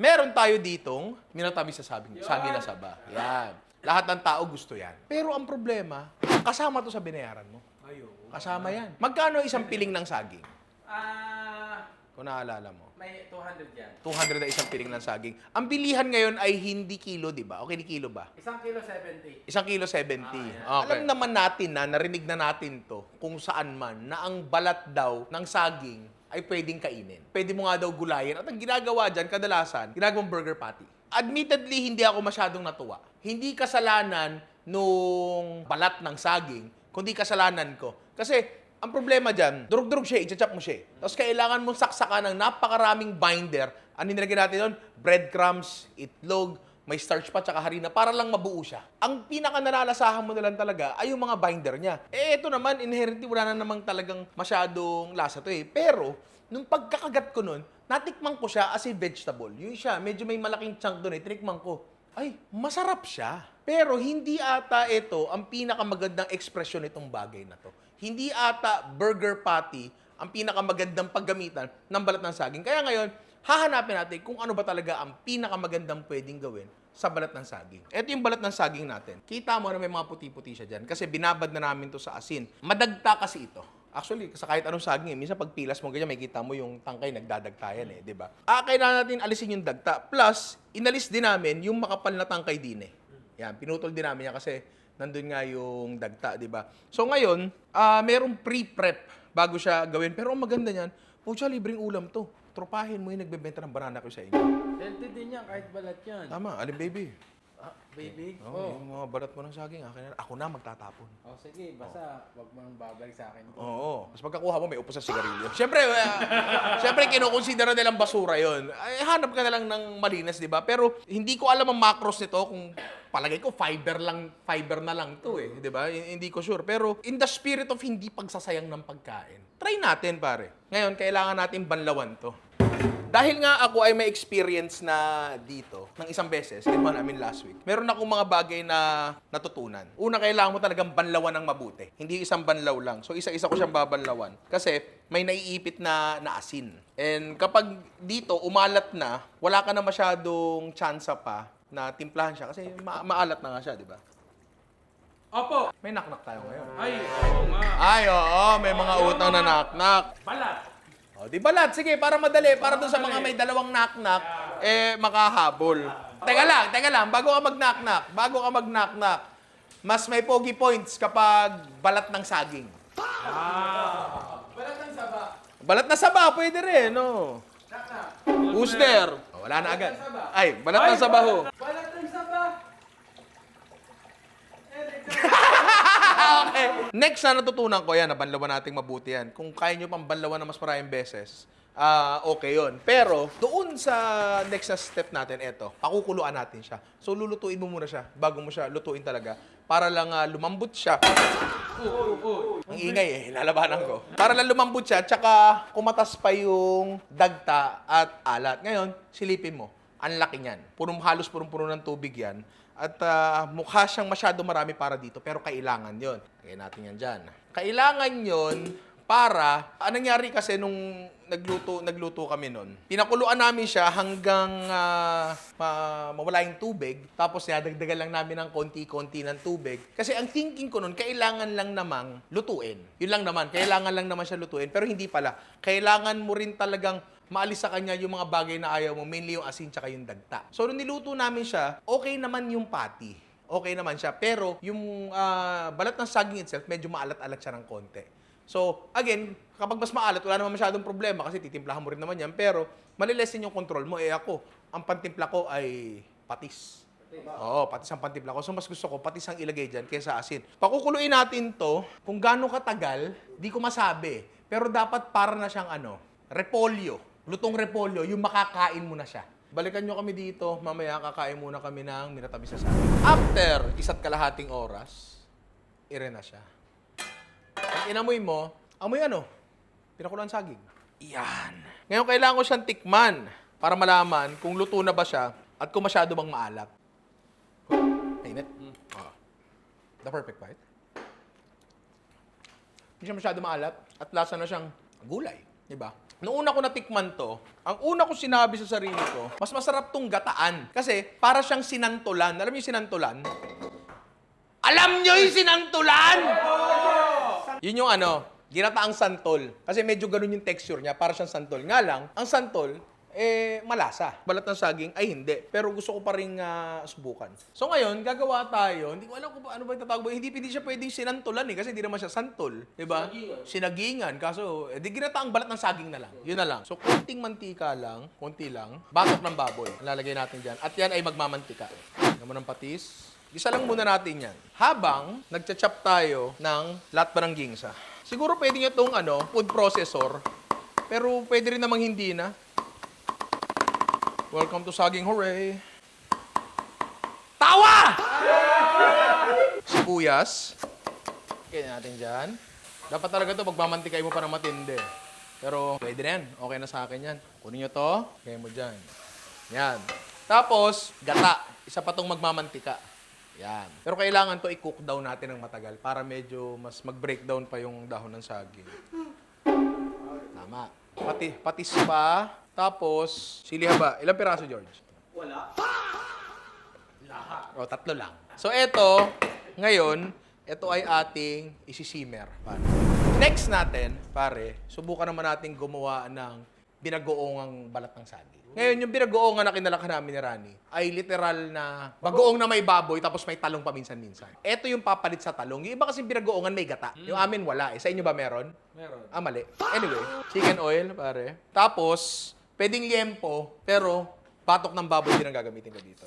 Meron tayo ditong minatamis sa saging na saba. Yan. Lahat ng tao gusto yan. Pero ang problema, kasama to sa binayaran mo. Kasama yan. Magkano isang piling ng saging? Kung naalala mo. May 200 yan. 200 na isang piling ng saging. Ang bilihan ngayon ay hindi kilo, di ba? Okay, ni kilo ba? Isang kilo 70. Isang kilo 70. Yeah. Okay. Alam naman natin na, narinig na natin to, kung saan man, na ang balat daw ng saging ay pwedeng kainin. Pwede mo nga daw gulayin. At ang ginagawa dyan, kadalasan, ginagawang burger patty. Admittedly, hindi ako masyadong natuwa. Hindi kasalanan nung balat ng saging, kundi kasalanan ko. Kasi, ang problema dyan, durug-durug siya, i-chop mo siya. Tapos kailangan mong saksakan ng napakaraming binder. Ano nilagay natin doon? Breadcrumbs, itlog, may starch pa, tsaka harina, para lang mabuo siya. Ang pinaka-nalalasahan mo na lang talaga ay yung mga binder niya. Ito naman, inherently, wala na namang talagang masyadong lasa to eh. Pero, nung pagkakagat ko nun, natikman ko siya as a vegetable. Yun siya, medyo may malaking chunk doon eh, tinikman ko. Ay, masarap siya. Pero hindi ata ito ang pinakamagandang ekspresyon nitong bagay na to. Hindi ata burger patty ang pinakamagandang paggamitan ng balat ng saging. Kaya ngayon, hahanapin natin kung ano ba talaga ang pinakamagandang pwedeng gawin sa balat ng saging. Ito yung balat ng saging natin. Kita mo na may mga puti-puti siya dyan kasi binabad na namin to sa asin. Madagta kasi ito. Actually, sa kahit anong saging minsan pag pilas mo ganyan, may kita mo yung tangkay nagdadagtayan di ba? Kailangan natin alisin yung dagta. Plus, inalis din namin yung makapal na tangkay din Yan, pinutol din namin yan kasi nandun nga yung dagta, di ba? So ngayon, merong pre-prep bago siya gawin. Pero ang maganda niyan, pucha, libreng ulam to. Tropahin mo yung nagbebenta ng banana ko sa inyo. Healthy din yan, kahit balat yan. Tama, alin baby? Baby? Yung mga balat mo ng saging, ako na magtatapon. Sige, basta wag mo nang babalik sa akin. Oo. Tapos pagkakuha mo, may upos sa sigarilyo. Siyempre, kinukonsidera nilang basura yon. Ay, hanap ka na lang ng malinis, di ba? Pero hindi ko alam ang macros nito kung palagay ko fiber na lang to di ba? Hindi ko sure. Pero in the spirit of hindi pagsasayang ng pagkain, try natin, pare. Ngayon, kailangan natin banlawan to. Dahil nga ako ay may experience na dito ng isang beses, ginawa namin last week, meron akong mga bagay na natutunan. Una, kailangan mo talagang banlawan ng mabuti. Hindi isang banlaw lang. So, isa-isa ko siyang babanlawan. Kasi may naiipit na asin. And kapag dito, umalat na, wala ka na masyadong tsansa pa na timplahan siya. Kasi maalat na nga siya, di ba? Opo! May knock-knock tayo ngayon. Ay, oo nga. Ay, oo. May mga utang na knock-knock. Balat! O, di balat. Sige, para madali. Para doon sa mga may dalawang knock-knock, makahabol. Teka lang. Bago ka mag-knock-knock, mas may pogi points kapag balat ng saging. Balat ng saba. Balat na saba, pwede rin, no? Who's there? O, wala na agad. Ay, balat ng saba ho. Balat ng saba! Okay. Next na natutunan ko yan, nabanlawan nating mabuti yan. Kung kaya nyo pang banlawan na mas maraming beses, okay yon. Pero, doon sa next na step natin, pakukuluan natin siya. So, lulutuin mo muna siya bago mo siya lutuin talaga para lang lumambot siya. Ang ingay lalabanan ko. Para lang lumambot siya, tsaka kumatas pa yung dagta at alat. Ngayon, silipin mo. Ang laki niyan. Halos punong-puno ng tubig yan. At mukha siyang masyado marami para dito, pero kailangan yon. Lagyan natin yan dyan. Kailangan yon para, anong nangyari kasi nung nagluto kami nun, pinakuluan namin siya hanggang mawala yung tubig, tapos dagdagan lang namin ng konti-konti ng tubig. Kasi ang thinking ko nun, kailangan lang namang lutuin. Yun lang naman, kailangan lang naman siya lutuin, pero hindi pala. Kailangan mo rin talagang maalis sa kanya yung mga bagay na ayaw mo, mainly yung asin tsaka yung dagta. So, nung niluto namin siya, okay naman yung patty. Okay naman siya. Pero, yung balat ng saging itself, medyo maalat-alat siya ng konti. So, again, kapag mas maalat, wala naman masyadong problema kasi titimplahan mo rin naman yan. Pero, malilesin yung control mo. Ako, ang pantimpla ko ay patis. Oo, patis ang pantimpla ko. So, mas gusto ko, patis ang ilagay dyan kaysa asin. Pakukuluin natin to, kung gaano katagal, di ko masabi. Pero dapat para na siyang repolyo. Lutong repolyo, yung makakain mo na siya. Balikan nyo kami dito, mamaya kakain muna kami ng minatamis sa saging. After 1.5 oras, na siya. Pag inamoy mo, amoy pinakulan saging. Iyan. Ngayon, kailangan ko siyang tikman para malaman kung luto na ba siya at kung masyado bang maalat. Mainit? The perfect bite. Hindi siya masyado maalat at lasa na siyang gulay. Diba? Noong una ko natikman to, ang una ko sinabi sa sarili ko, mas masarap tong gataan. Kasi para siyang sinantulan. Alam niyo yung sinantulan? Alam niyo yung sinantulan? Yun yung ano, ginataang santol. Kasi medyo ganun yung texture niya, para siyang santol. Nga lang, ang santol, malasa. Balat ng saging, ay hindi. Pero gusto ko pa rin subukan. So ngayon, gagawa tayo. Hindi ko alam kung ano ba yung tatawag mo. Hindi siya pwedeng sinantulan kasi hindi naman siya santol. Diba? Sinagingan. Kaso, di ginataang balat ng saging na lang. Yun na lang. So, konting mantika lang, konti lang. Batok ng baboy. Ang lalagay natin dyan. At yan ay magmamantika. Lagyan mo ng patis. Isa lang muna natin yan. Habang nagcha-chop tayo ng lahat pa ng gingsa. Siguro pwede nyo itong food processor. Pero pwede rin namang hindi na. Welcome to Saging Hooray! Tawa! Sibuyas. Kaya natin dyan. Dapat talaga ito, magmamantikay mo pa ng matindi. Pero pwede na yan. Okay na sa akin yan. Kunin nyo to. Kaya mo dyan. Yan. Tapos, gata. Isa pa tong magmamantika. Yan. Pero kailangan to i-cook down natin ng matagal para medyo mas mag-breakdown pa yung dahon ng saging. Tama. Patis pa. Tapos, sili haba. Ilang piraso, George? Wala. Lahat. O, 3 lang. So, eto, ngayon, ito ay ating isi-simmer. Pare. Next natin, pare, subukan naman natin gumawa ng binagoongang balat ng saging. Ngayon, yung binagoongan na kinalakhan namin ni Rani ay literal na bagoong na may baboy tapos may talong paminsan-minsan. Ito yung papalit sa talong. Yung iba kasi binagoongan may gata. Yung amin wala eh. Sa inyo ba meron? Meron. Ah, mali. Anyway, chicken oil, pare. Tapos, pwedeng liempo, pero batok ng baboy din ang gagamitin ko dito.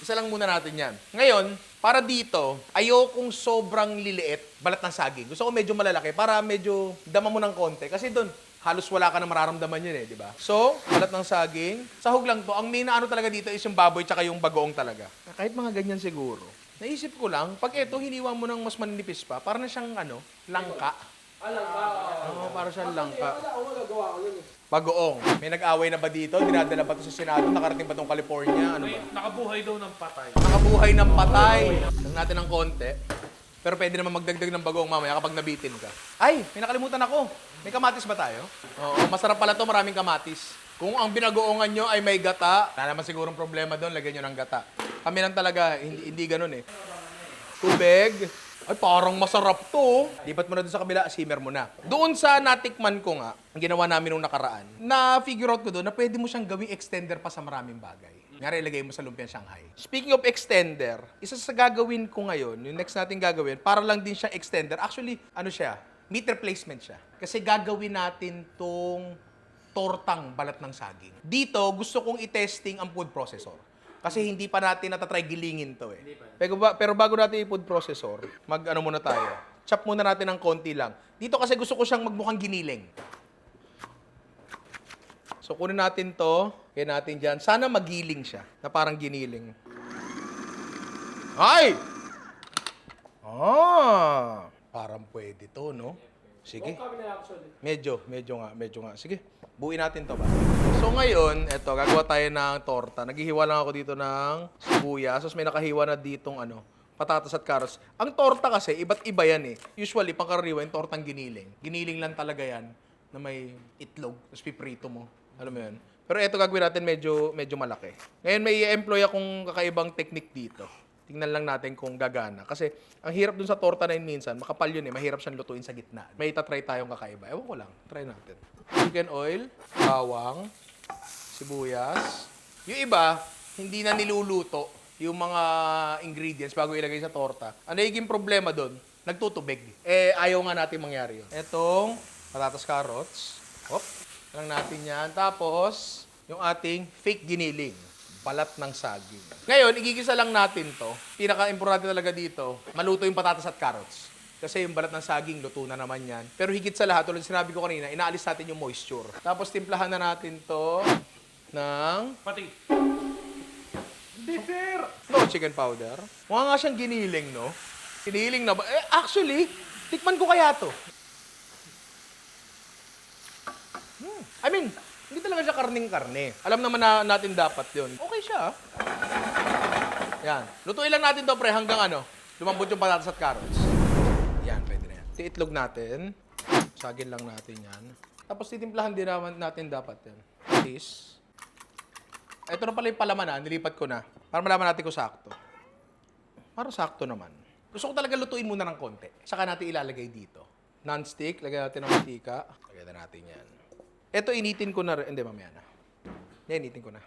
Isa lang muna natin yan. Ngayon, para dito, ayokong sobrang liliit balat ng saging. Gusto ko medyo malalaki para medyo dama mo ng konti. Kasi doon, halos wala ka na mararamdaman yun eh, di ba? So, balat ng saging. Sahog lang to. Ang main na ano talaga dito is yung baboy tsaka yung bagoong talaga. Kahit mga ganyan siguro. Naisip ko lang, pag ito, hiniwa mo ng mas manipis pa, para na siyang langka. Langka. Oo, para siyang langka. Wala ako magagawa ko yun eh. Bagoong. May nag-away na ba dito? Dinadala ba ito sa Senado? Nakarating ba itong California? Ano ba? Nakabuhay daw ng patay. Nakabuhay ng patay. Lang natin ng konti. Pero pwede naman magdagdag ng bagoong mamaya kapag nabitin ka. Ay, may nakalimutan ako. May kamatis ba tayo? Oo, masarap pala to, maraming kamatis. Kung ang binagoongan nyo ay may gata, wala naman sigurong problema doon, lagyan nyo ng gata. Kami lang talaga, hindi ganun eh. Tubig. Ay, parang masarap to. Lipat mo na doon sa kabila, simmer mo na. Doon sa natikman ko nga, ang ginawa namin nung nakaraan, na-figure out ko doon na pwede mo siyang gawing extender pa sa maraming bagay. Nga ilagay mo sa lumpiang Shanghai. Speaking of extender, isa sa gagawin ko ngayon, yung next natin gagawin, para lang din siyang extender. Actually, meat replacement siya. Kasi gagawin natin tong tortang balat ng saging. Dito, gusto kong i-testing ang food processor. Kasi hindi pa natin natatry gilingin to eh. Pero bago natin i-food processor, muna tayo. Chop muna natin ng konti lang. Dito kasi gusto ko siyang magmukhang giniling. So, kunin natin to. Kaya natin dyan. Sana magiling siya. Na parang giniling. Ay! Parang pwede to, no? Sige. Medyo nga. Sige, buuin natin to ba? So ngayon, eto, gagawa tayo ng torta. Naghihiwa lang ako dito ng sibuyas. Tapos may nakahiwa na ditong patatas at carrots. Ang torta kasi, iba't iba yan eh. Usually, pangkaraniwan, yung tortang giniling. Giniling lang talaga yan na may itlog. Tapos piprito mo. Alam mo yun? Pero eto gagawin natin medyo malaki. Ngayon may i-employ akong kakaibang technique dito. Tingnan lang natin kung gagana. Kasi ang hirap dun sa torta na yun minsan, makapal yun eh, mahirap siyang lutuin sa gitna. May itatry tayong kakaiba. Ewan ko lang, try natin. Chicken oil, bawang, sibuyas. Yung iba, hindi na niluluto yung mga ingredients bago ilagay sa torta. Ang nagiging problema dun, nagtutubig. Ayaw nga natin mangyari yun. Etong patatas carrots. Lang natin yan. Tapos, yung ating fake giniling. Balat ng saging. Ngayon, igigisa lang natin to. Pinaka-importante talaga dito, maluto yung patatas at carrots. Kasi yung balat ng saging, luto na naman yan. Pero higit sa lahat, tulad sinabi ko kanina, inaalis natin yung moisture. Tapos timplahan na natin to ng... Pati. Hindi fair! No, chicken powder. Mukha nga siyang giniling, no? Giniling na ba? Actually, tikman ko kaya to. Hindi talaga siya karning-karne. Alam naman natin dapat yun. Okay siya. Yan. Lutuin lang natin to, pre, hanggang lumambot yung patatas at carrots. Yan, pwede na yan. Itlog natin. Sagin lang natin yan. Tapos titimplahan din naman natin dapat yan. This. Ito na pala yung palaman nilipat ko na. Para malaman natin kung sakto. Para sakto naman. Gusto ko talaga lutuin muna ng konti. Saka natin ilalagay dito. Non-stick, lagyan natin ng mantika. Lagyan na natin yan. Ito initin ko na rin. Hindi, mamaya na. Yan, initin ko na.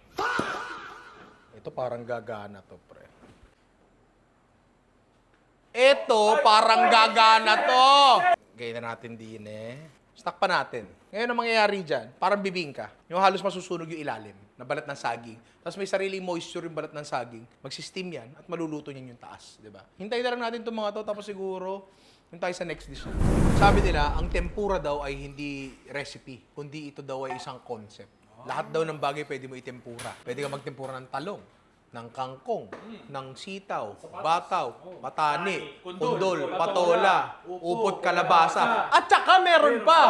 Ito parang gagana to, pre. Ito parang gagana to! Gaya na natin din Stack pa natin. Ngayon ang mangyayari dyan, parang bibingka. Yung halos masusunog yung ilalim na balat ng saging. Tapos may sariling moisture yung balat ng saging. Magsisteam yan at maluluto niyan yung taas. Di ba? Hintayin na lang natin itong mga to tapos siguro yung tayo sa next dish. Sabi nila, ang tempura daw ay hindi recipe, kundi ito daw ay isang concept. Lahat daw ng bagay pwede mo itempura. Pwede ka magtempura ng talong, ng kangkong, ng sitaw, bataw, patani, kundol, patola, upot kalabasa. At saka meron pa,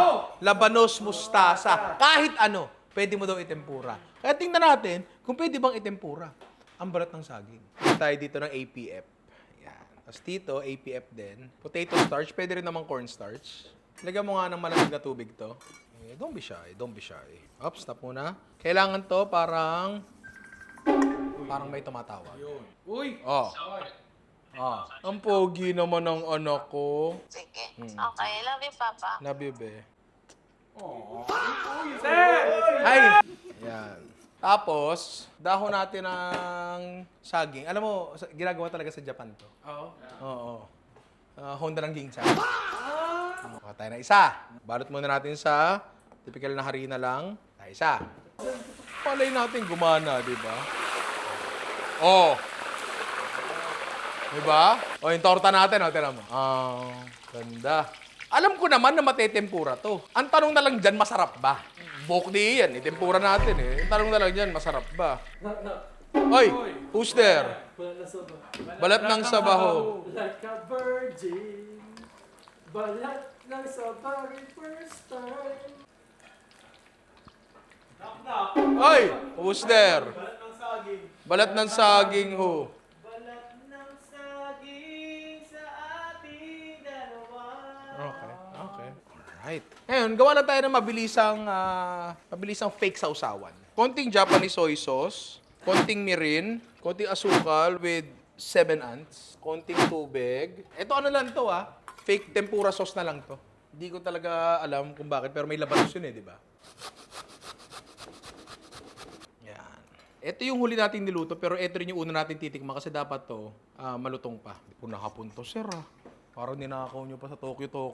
labanos mustasa. Kahit ano, pwede mo daw itempura. Kaya tingnan natin kung pwede bang itempura ang balat ng saging. Tayo dito ng APF. Yan. Tapos dito, APF din. Potato starch, pwede rin naman cornstarch. Lagyan mo nga ng malamig na tubig to. Don't be shy, don't be shy. Oops, stop muna. Kailangan to parang may tumatawag. Uy! Oh. Ah. Ang pogi naman ng anak ko. Sige. Okay, love you, Papa. Love you, be. Sir! Ay! Yan. Tapos, dahon natin ng saging. Alam mo, ginagawa talaga sa Japan to. Oo. Oo. Honda ng ginsa. Kuha tayo na isa. Balot muna natin sa typical na harina lang. Tayo isa. Palay natin gumana, di ba? Oh. Di ba? O, yung torta natin, o, tira mo. Ganda. Alam ko naman na matetempura to. Ang tanong na lang dyan, masarap ba? Bokdi yan, itempura natin eh. Ang tanong na lang dyan, masarap ba? Oy, who's there? Balat ng sabaho. Like a virgin. Balat ng sa very first time. Oy, who's there? Balat ng saging. Balat ng saging ho. Balat ng saging sa ating dalawa. Okay. Alright. Ngayon, gawa na tayo ng mabilisang fake sausawan. Konting Japanese soy sauce, konting mirin, konting asukal with 7 ants, konting tubig. Ito ano lang to fake tempura sauce na lang to. Hindi ko talaga alam kung bakit, pero may labanos yun di ba? Yan. Ito yung huli nating niluto, pero ito rin yung una natin titikman kasi dapat to malutong pa. Hindi ko nakapon to, sir Parang ninakaw nyo pa sa Tokyo to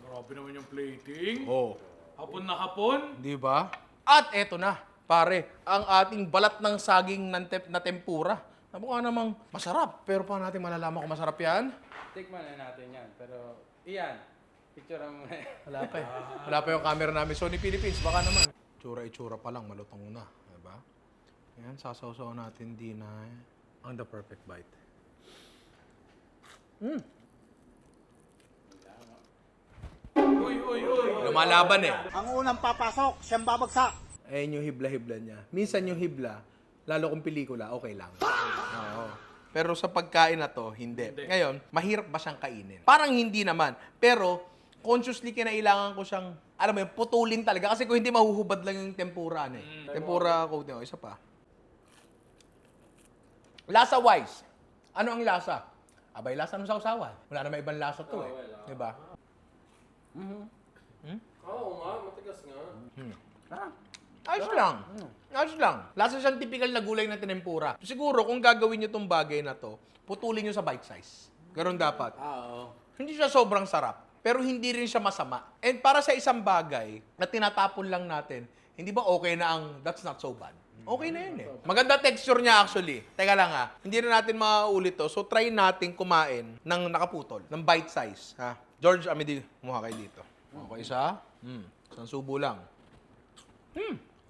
Grabe naman yung plating. Oh. Hapon na hapon. Di ba? At eto na, pare, ang ating balat ng saging na tempura. Mukha namang masarap, pero paano natin malalaman kung masarap yan? Tikman na natin yan. Pero, iyan. Picture mo na Wala pa Wala pa yung camera namin. Sony Philippines, baka naman. Itsura pa lang, malutong na. Diba? Yan, sasawsaw natin din on the perfect bite. Uy. Lumalaban Ang unang papasok, siyang babagsak. Ayun yung hibla-hibla niya. Minsan yung hibla, lalo kung pelikula, okay lang. Oo. Pero sa pagkain na to, hindi. Ngayon, mahirap ba siyang kainin? Parang hindi naman. Pero, consciously kinailangan ko siyang, alam mo yun, putulin talaga. Kasi kung hindi, mahuhubad lang yung tempura. Tempura coating. Isa pa. Lasa-wise, ano ang lasa? Abay, lasa ng sausawan. Wala na may ibang lasa to Diba? Oo nga, matigas nga. Ayos lang. Ayos lang. Lasa siyang typical na gulay na tinempura. Siguro, kung gagawin niyo tong bagay na to, putulin niyo sa bite size. Ganon dapat. Oo. Hindi siya sobrang sarap, pero hindi rin siya masama. And para sa isang bagay na tinatapon lang natin, hindi ba okay na ang that's not so bad? Okay na yun Maganda texture niya actually. Teka lang hindi na natin mauulit to. So try natin kumain ng nakaputol, ng bite size. George, Amidi, kumuha kayo dito. Okay, isa. Isang subo lang.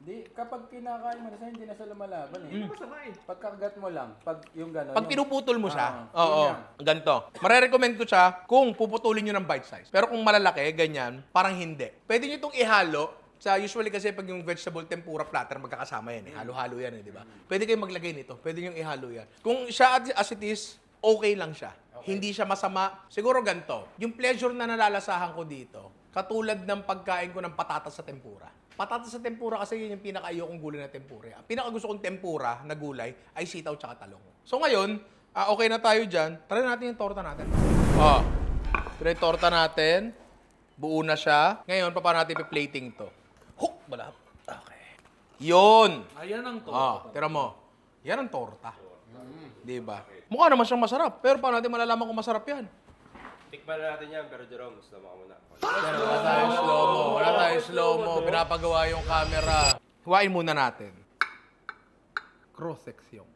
Di, kapag kinakain mo na siya, hindi na siya lumalaban Masama Pagkagat mo lang, pag yung gano'n. Pag pinuputol mo siya, yun oo, lang. ganito. Marerecommend ko siya kung puputulin nyo ng bite size. Pero kung malalaki, ganyan, parang hindi. Pwede nyo itong ihalo. Usually kasi pag yung vegetable tempura platter, magkakasama yan Halo-halo yan di ba? Pwede kayong maglagay nito. Pwede nyo ihalo yan. Kung siya as it is, okay lang siya. Hindi siya masama. Siguro ganito. Yung pleasure na nalalasahan ko dito, katulad ng pagkain ko ng patatas sa tempura. Patatas sa tempura kasi yun yung pinaka-ayokong gulay na tempura. Ang pinaka-gusto kong tempura na gulay ay sitaw tsaka talong. So ngayon, okay na tayo dyan. Try natin yung torta natin. Try torta natin. Buo na siya. Ngayon, paano natin i-plating to? Hook! Balap. Okay. Yun! Ayan ang to. Tira mo. Yan ang torta. Diba? Mukha naman siyang masarap. Pero paano natin malalaman kung masarap yan? Tikman na natin yan, pero Jerome, gusto mo muna. Yan, wala tayong slow-mo. Wala tayong slow-mo. Pinapagawa yung camera. Huwain muna natin. Cross section.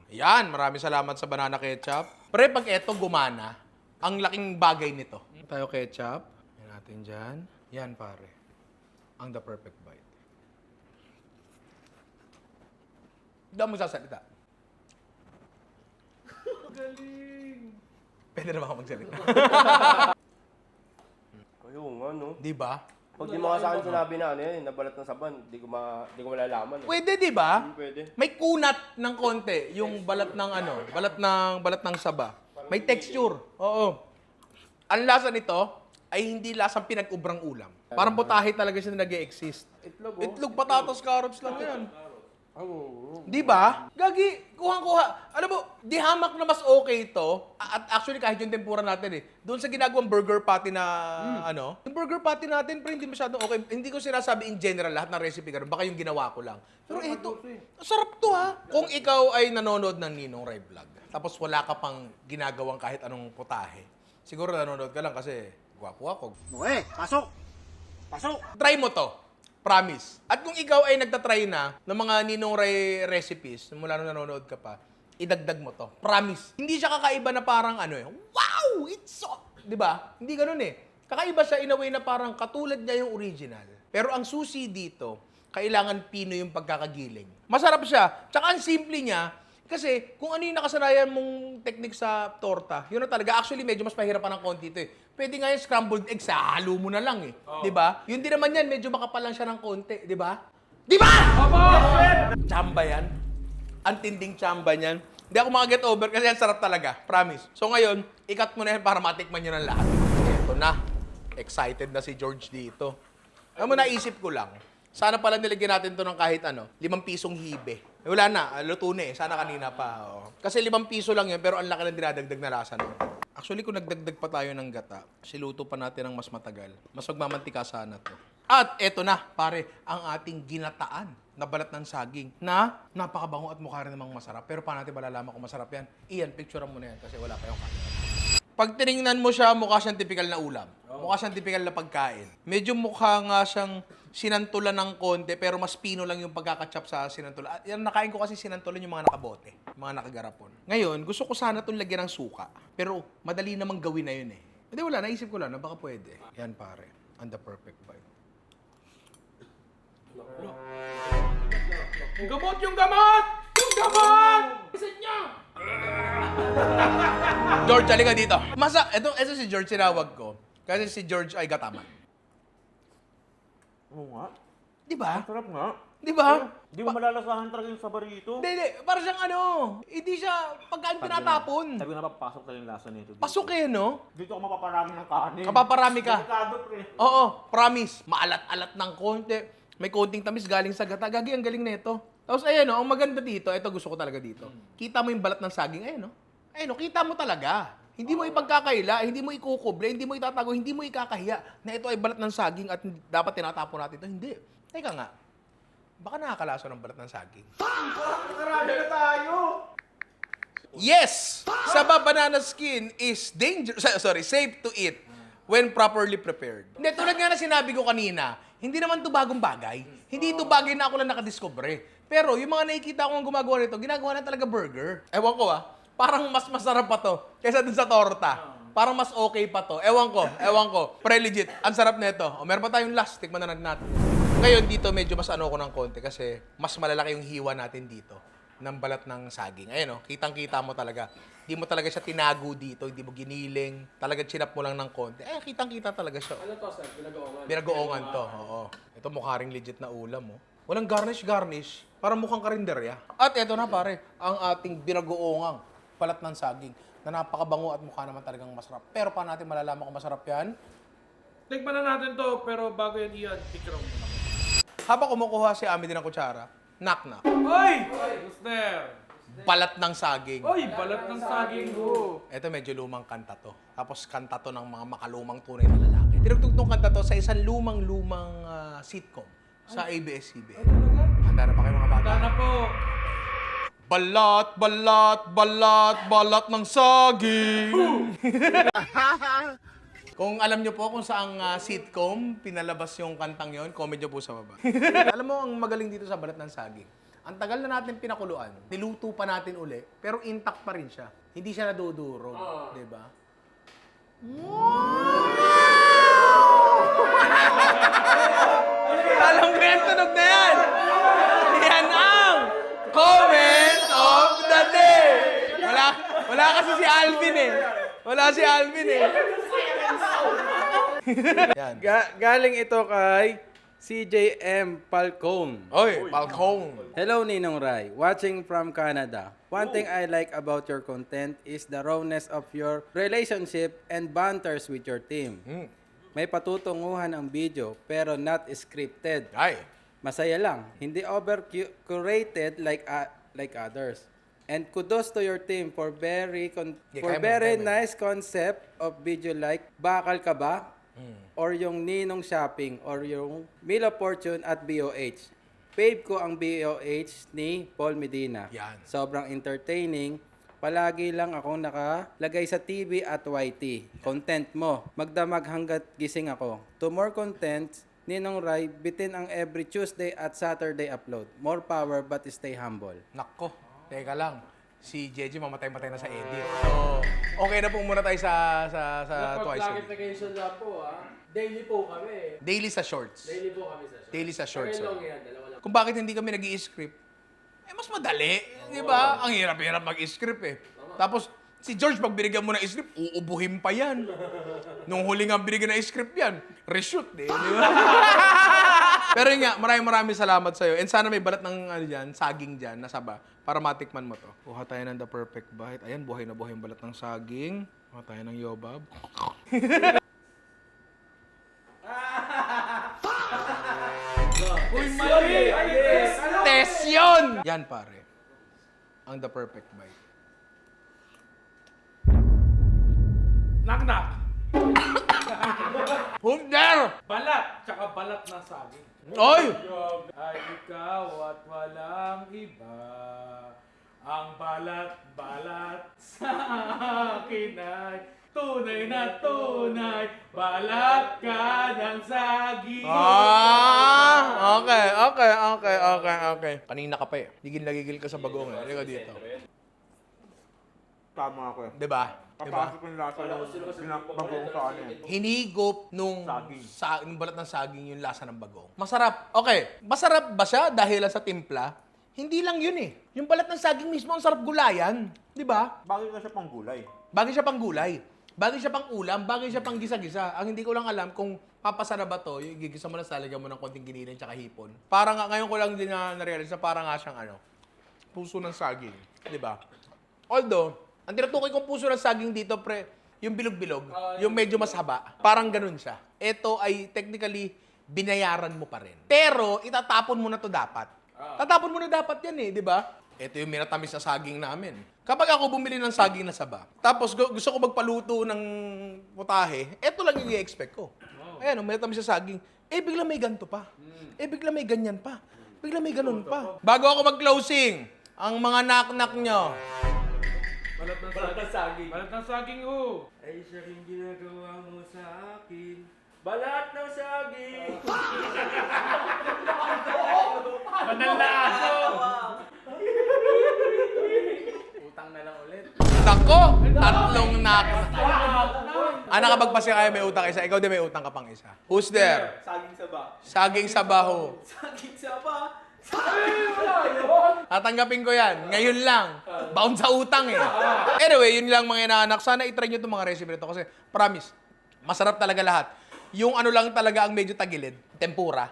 Yan, maraming salamat sa banana ketchup. Pre, pag eto gumana, ang laking bagay nito. Tayo ketchup. Yan natin dyan. Yan, pare. Ang the perfect bite. Hindi ako magsasalita. Galing. Pwede na ba ako magsalita? Kayo nga, no? Di ba? Pag di mga sa akin sinabi na ano yan, nabalat ng saban, di ko malalaman. Eh. Pwede, di ba? Pwede. May kunat ng konti, yung balat ng ano, balat ng saba. May texture. Oo. Ang lasa nito ay hindi lasang pinag-ubrang ulam. Parang putahe talaga siya na nag-e-exist. Itlog, oh. Itlog, patatas, carrots lang yan. Di ba? Gagi, kuhang-kuha. Alam mo, di hamak na mas okay ito. At actually, kahit yung tempura natin doon sa ginagawang burger patty na ano, yung burger patty natin, pero hindi masyadong okay. Hindi ko sinasabi in general lahat ng recipe ganun. Baka yung ginawa ko lang. Pero ito, sarap to ha. Kung ikaw ay nanonood ng Ninong Ray Vlog, tapos wala ka pang ginagawang kahit anong putahe, siguro nanonood ka lang kasi gwapo ako. Okay, pasok! Pasok! Try mo to. Promise. At kung ikaw ay nagtatry na ng mga Ninong Ray recipes, mula nung nanonood ka pa, idagdag mo to. Promise. Hindi siya kakaiba na parang ano wow! It's so... Di ba? Hindi ganun Kakaiba siya in a way na parang katulad niya yung original. Pero ang susi dito, kailangan pino yung pagkakagiling. Masarap siya. Tsaka ang simple niya, kasi kung ano yung nakasanayan mong technique sa torta, yun na talaga. Actually, medyo mas mahirapan ng konti ito Pwede nga yung scrambled eggs, halo mo na lang Di ba? Yun din naman yan, medyo makapal lang siya ng konti. Di ba? Di ba? Chamba yan. Ang tinding chamba niyan. Hindi ako makaget over kasi yan sarap talaga. Promise. So ngayon, ikat mo na yan para matikman nyo ng lahat. Ito na. Excited na si George dito. Alam mo, naisip ko lang. Sana pala nilagyan natin to ng kahit 5 pisong hibe. Wala na, luto na Sana kanina pa. Kasi 5 piso lang yun, pero ang laki ng dinadagdag na lasa nun. Actually, kung nagdagdag pa tayo ng gata, siluto pa natin ng mas matagal. Mas magmamantika sana to. At eto na, pare, ang ating ginataan na balat ng saging na napakabango at mukha rin namang masarap. Pero paano natin malalaman kung masarap yan? Iyan, picturean mo na yan kasi wala pa yung camera. Pag tinignan mo siya, mukha siyang typical na ulam. Mukha siyang typical na pagkain. Medyo mukha nga siyang sinantulan ng konti, pero mas pino lang yung pagkakachop sa sinantulan. Yan, nakain ko kasi sinantulan yung mga nakabote, mga nakagarapon. Ngayon, gusto ko sana itong lagyan ng suka. Pero madali namang gawin na yun Hindi, wala. Naisip ko lang na baka pwede. Yan, pare. And the perfect bite. Yung gamot! Yung gamot! Yung gamot! Isan niya! George, halika dito. Ito si George, sinawag ko. Kasi si George ay gataman. Oo nga. Di ba? Sarap nga. Di ba? Di mo malalasahan talaga yung sabar rito. Hindi. Para siyang hindi siya pagkaan tinatapon. Sabi nga papasok talaga yung lasa nito. Pasok no? Dito ako mapaparami ng kanin. Kapaparami ka. Delikado, pre. Oo, promise. Maalat-alat ng konti. May konting tamis galing sa gata. Gagi, ang galing nito. Tapos ayan ang maganda dito. Ito gusto ko talaga dito. Kita mo yung balat ng saging. Ayan kita mo talaga. Hindi mo ipagkakaila, hindi mo ikukuble, hindi mo itatago, hindi mo ikakahiya na ito ay balat ng saging at dapat tinatapon natin ito. Hindi. Teka nga. Baka nakakalaso ng balat ng saging. Marami na tayo! Yes! Saba banana skin is safe to eat when properly prepared. Hindi, tulad nga na sinabi ko kanina, hindi naman ito bagong bagay. Hindi ito bagay na ako lang nakadiscover Pero yung mga nakikita ko ang gumagawa nito, ginagawa na talaga burger. Ewan ko parang mas masarap pa to kaysa dun sa torta. Parang mas okay pa to. Ewan ko. Pre-legit. Ang sarap nito. Meron pa tayong last. Tikman na natin. Ngayon dito medyo mas ko ng konti kasi mas malalaki yung hiwa natin dito ng balat ng saging. Ayan kitang-kita mo talaga. Hindi mo talaga siya tinago dito, hindi mo giniling. Talaga chinap mo lang ng konti. Kitang-kita talaga siya. Ano to, sir? Binagoongan? Binagoongan to, Ito mukha ring legit na ulam, Walang garnish. Parang mukhang karinderya. At eto na, pare, ang ating binagoongang balat ng saging na napakabango at mukha naman talagang masarap. Pero paano natin malalaman kung masarap yan? Tikman na natin to, pero bago yan iyan, tikram mo na. Habang kumukuha si Ami din ng kutsara, knock-knock. Oy! Who's there? Balat ng saging. Oy, balat ng saging ko. Ito medyo lumang kanta to. Tapos kanta to ng mga makalumang tunay na lalaki. Tinugtog kanta to sa isang lumang sitcom sa ABS-CBN. Handa na ba kayo mga bata? Tanda na po. Balat, balat, balat, balat ng saging. Kung alam nyo po kung saang sitcom pinalabas yung kantang yon, comment nyo po sa baba. Alam mo, ang magaling dito sa balat ng saging, ang tagal na natin pinakuluan, niluto pa natin uli, pero intact pa rin siya. Hindi siya nadudurog, di ba? Alam ko yung tunog na yan! Yan ang comment of the day! Wala kasi si Alvin eh. Wala si Alvin eh. Yan. Galing ito kay CJM Falcone. Oy, Falcone. Hello, Ninong Rai. Watching from Canada. One thing I like about your content is the rawness of your relationship and banters with your team. May patutunguhan ang video pero not scripted. Ay. Masaya lang. Hindi over-curated like others. And kudos to your team for very kaya mo. nice concept of video like Bakal Ka Ba? Or yung Ninong Shopping or yung Meal of Fortune at BOH. Fave ko ang BOH ni Paul Medina. Yan. Sobrang entertaining. Palagi lang akong nakalagay sa TV at YT. Content mo. Magdamag hanggat gising ako. To more content, Ninong Rai, bitin ang every Tuesday at Saturday upload. More power but stay humble. Nako, teka lang. Si Jeje mamatay-matay na sa edit. So, okay na po muna tayo sa Twice a Week. Clarification lang po daily po kami. Daily sa shorts. Daily po kami sa show. Daily sa shorts. Long yan, dalawa lang. Kung bakit hindi kami nag-i-script, mas madali. Di ba? Ang hirap-hirap mag-i-script eh. Tapos, si George, pag binigyan mo ng script, uubuhin pa yan. Nung huli nga binigyan ng script yan, reshoot eh. Di ba? Pero yun nga, maraming salamat sa'yo. And sana may balat ng saging dyan, nasaba, para matikman mo to. Kuha tayo ng the perfect bite. Ayan, buhay na buhay yung balat ng saging. Kuha tayo ng yobab. Uy, mali! Test yun! Yan pare. Ang the perfect bite. Knock-knock! Who's there? Balat! Tsaka balat na saging. Oy! Ay ikaw at walang iba. Ang balat-balat sa akin ay tunay na tunay. Balat ka ng saging. Okay. Kanina ka pa eh. Gigil ka sa bagong eh. Halika dito. Tama ako eh. Diba? Papasok yung lasa ng bagong sa ano eh. Hinigop nung Saging. nung balat ng saging yung lasa ng bagong. Masarap. Okay. Masarap ba siya dahil sa timpla? Hindi lang yun eh. Yung balat ng saging mismo ang sarap gulayan. Di ba? Bagay ka siya pang gulay. Bagay siya pang gulay. Bagay siya pang ulam. Bagay siya pang gisa-gisa. Ang hindi ko lang alam kung papasara ba to, yung gigisa mo na sa lagyan mo ng konting giniling tsaka hipon. Parang nga, ngayon ko lang din na-realize na parang nga siyang puso ng saging. Di ba? Although, ang tinutukoy kong puso ng saging dito, pre, yung bilog-bilog, yung medyo mas haba, parang ganun siya. Ito ay technically, binayaran mo pa rin. Pero, itatapon mo na to dapat. Tatapon mo na dapat yan eh, di ba? Ito yung minatamis na saging namin. Kapag ako bumili ng saging na saba, tapos gusto ko magpaluto ng putahe, ito lang yung i-expect ko. Ayan, minatamis na saging. Bigla may ganito pa. Bigla may ganyan pa. Bigla may ganun pa. Bago ako mag-closing, ang mga knock-knock nyo, Balat ng saging. Balat ng saging, Ay, siya rin ginagawa mo sa akin. Balat ng saging! Banal na aso! Utang na lang ulit. Nako! Tatlong knock. Nakapagpasya kayo may utang isa. Ikaw din may utang ka pang isa. Who's there? Saging saba. Saging sabaho. Saging saba! Tatanggapin ko yan. Ngayon lang. Bound sa utang eh. Anyway, yun lang mga inaanak. Sana itry nyo itong mga recipe nito kasi promise, masarap talaga lahat. Yung ano lang talaga ang medyo tagilid, tempura.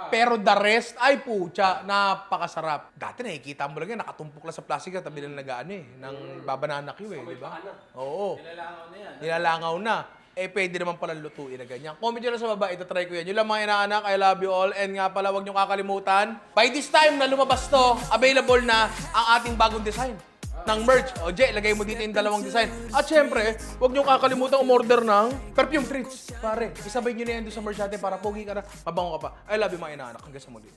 Pero the rest, ay pucha, napakasarap. Dati nakikita mo lang yan, nakatumpok lang sa plastic at tabi ng nag-ano ng babanana Q di ba? Oo. Nilalangaw na yan. Nilalangaw na. Pwede naman pala lutuin na ganyan. Comment nyo lang sa baba, itatry ko yan. Yun lang mga inaanak, I love you all. And nga pala, huwag nyo kakalimutan, by this time na lumabas to, available na ang ating bagong design ng merch. O, Jay, lagay mo dito yung dalawang design. At syempre, huwag nyo kakalimutan umorder ng perfume treats. Pare, isabay nyo na yan doon sa merch natin para pogi ka na, mabango ka pa. I love you mga inaanak. Hanggang sa muli.